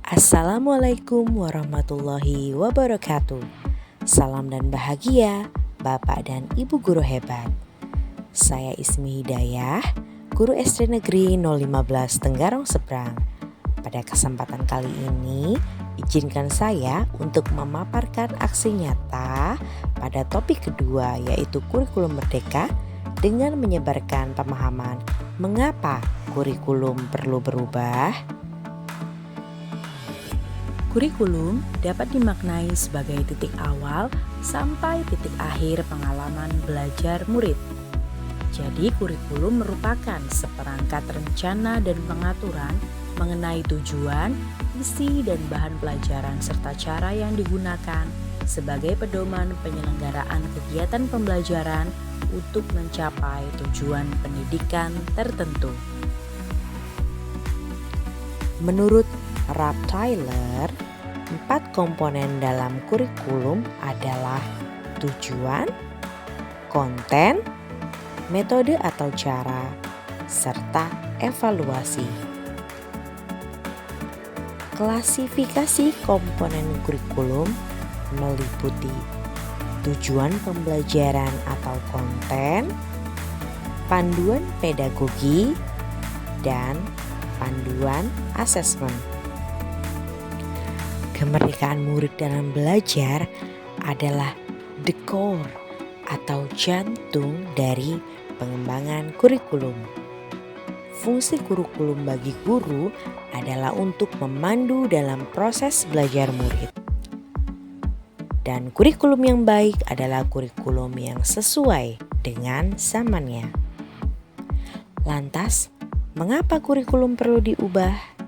Assalamualaikum warahmatullahi wabarakatuh. Salam dan bahagia Bapak dan Ibu guru hebat. Saya Ismi Hidayah, guru SD Negeri 015 Tenggarong Seberang. Pada kesempatan kali ini, izinkan saya untuk memaparkan aksi nyata pada topik kedua, yaitu kurikulum merdeka, dengan menyebarkan pemahaman mengapa kurikulum perlu berubah. Kurikulum dapat dimaknai sebagai titik awal sampai titik akhir pengalaman belajar murid. Jadi kurikulum merupakan seperangkat rencana dan pengaturan mengenai tujuan, isi dan bahan pelajaran serta cara yang digunakan sebagai pedoman penyelenggaraan kegiatan pembelajaran untuk mencapai tujuan pendidikan tertentu. Menurut Ralph Tyler, 4 komponen dalam kurikulum adalah tujuan, konten, metode atau cara, serta evaluasi. Klasifikasi komponen kurikulum meliputi tujuan pembelajaran atau konten, panduan pedagogi, dan panduan asesmen. Kemerdekaan murid dalam belajar adalah the core atau jantung dari pengembangan kurikulum. Fungsi kurikulum bagi guru adalah untuk memandu dalam proses belajar murid. Dan kurikulum yang baik adalah kurikulum yang sesuai dengan zamannya. Lantas, mengapa kurikulum perlu diubah?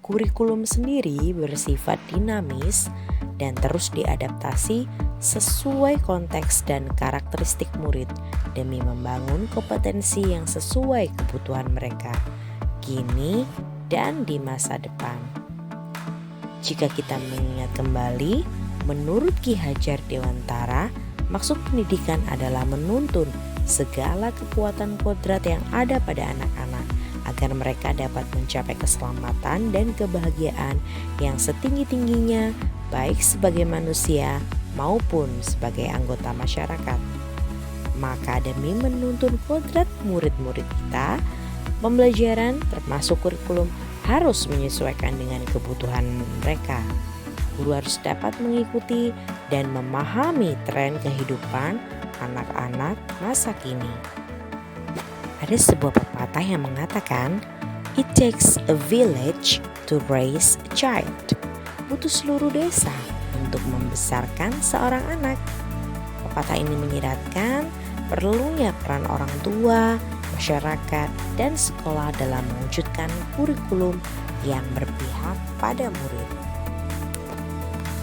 Kurikulum sendiri bersifat dinamis dan terus diadaptasi sesuai konteks dan karakteristik murid demi membangun kompetensi yang sesuai kebutuhan mereka kini dan di masa depan. Jika kita mengingat kembali, menurut Ki Hajar Dewantara, maksud pendidikan adalah menuntun segala kekuatan kodrat yang ada pada anak-anak agar mereka dapat mencapai keselamatan dan kebahagiaan yang setinggi-tingginya, baik sebagai manusia maupun sebagai anggota masyarakat. Maka demi menuntun kodrat murid-murid kita, pembelajaran termasuk kurikulum harus menyesuaikan dengan kebutuhan mereka. Guru harus dapat mengikuti dan memahami tren kehidupan anak-anak masa kini. Ada sebuah pepatah yang mengatakan, "It takes a village to raise a child." Butuh seluruh desa untuk membesarkan seorang anak. Pepatah ini menyiratkan perlunya peran orang tua, masyarakat, dan sekolah dalam mewujudkan kurikulum yang berpihak pada murid.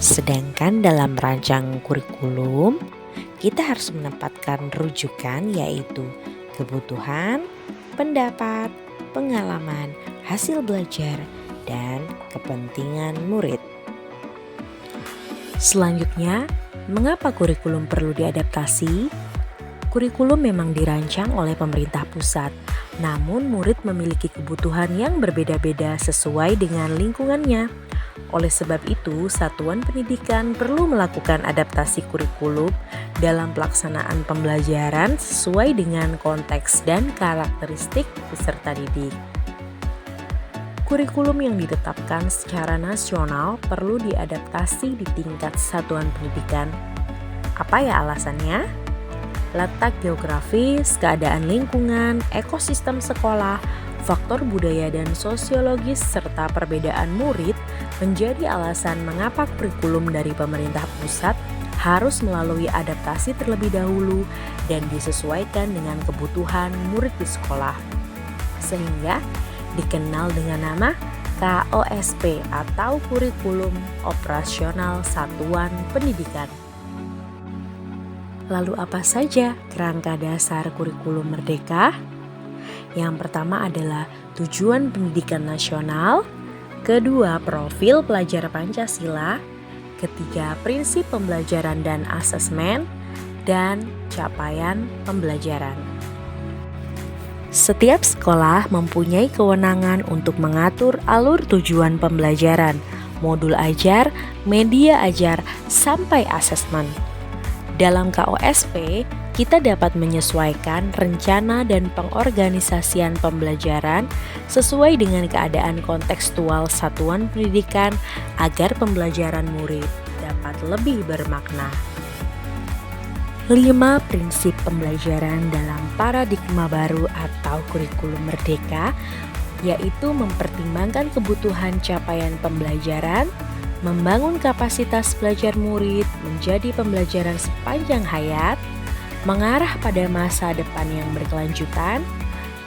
Sedangkan dalam merancang kurikulum, kita harus menempatkan rujukan yaitu kebutuhan, pendapat, pengalaman, hasil belajar, dan kepentingan murid. Selanjutnya, mengapa kurikulum perlu diadaptasi? Kurikulum memang dirancang oleh pemerintah pusat, namun murid memiliki kebutuhan yang berbeda-beda sesuai dengan lingkungannya. Oleh sebab itu, satuan pendidikan perlu melakukan adaptasi kurikulum dalam pelaksanaan pembelajaran sesuai dengan konteks dan karakteristik peserta didik. Kurikulum yang ditetapkan secara nasional perlu diadaptasi di tingkat satuan pendidikan. Apa ya alasannya? Letak geografis, keadaan lingkungan, ekosistem sekolah, faktor budaya dan sosiologis, serta perbedaan murid menjadi alasan mengapa kurikulum dari pemerintah pusat harus melalui adaptasi terlebih dahulu dan disesuaikan dengan kebutuhan murid di sekolah. Sehingga dikenal dengan nama KOSP atau Kurikulum Operasional Satuan Pendidikan. Lalu apa saja kerangka dasar kurikulum merdeka? Yang pertama adalah tujuan pendidikan nasional, kedua profil pelajar Pancasila, ketiga prinsip pembelajaran dan asesmen, dan capaian pembelajaran. Setiap sekolah mempunyai kewenangan untuk mengatur alur tujuan pembelajaran, modul ajar, media ajar, sampai asesmen. Dalam KOSP, kita dapat menyesuaikan rencana dan pengorganisasian pembelajaran sesuai dengan keadaan kontekstual satuan pendidikan agar pembelajaran murid dapat lebih bermakna. 5 prinsip pembelajaran dalam paradigma baru atau kurikulum merdeka, yaitu mempertimbangkan kebutuhan capaian pembelajaran, membangun kapasitas belajar murid menjadi pembelajaran sepanjang hayat, mengarah pada masa depan yang berkelanjutan,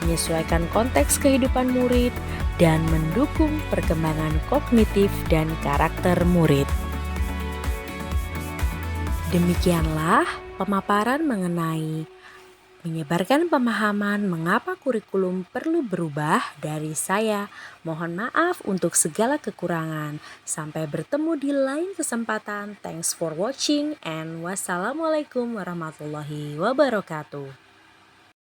menyesuaikan konteks kehidupan murid, dan mendukung perkembangan kognitif dan karakter murid. Demikianlah pemaparan mengenai menyebarkan pemahaman mengapa kurikulum perlu berubah dari saya. Mohon maaf untuk segala kekurangan. Sampai bertemu di lain kesempatan. Thanks for watching and wassalamualaikum warahmatullahi wabarakatuh.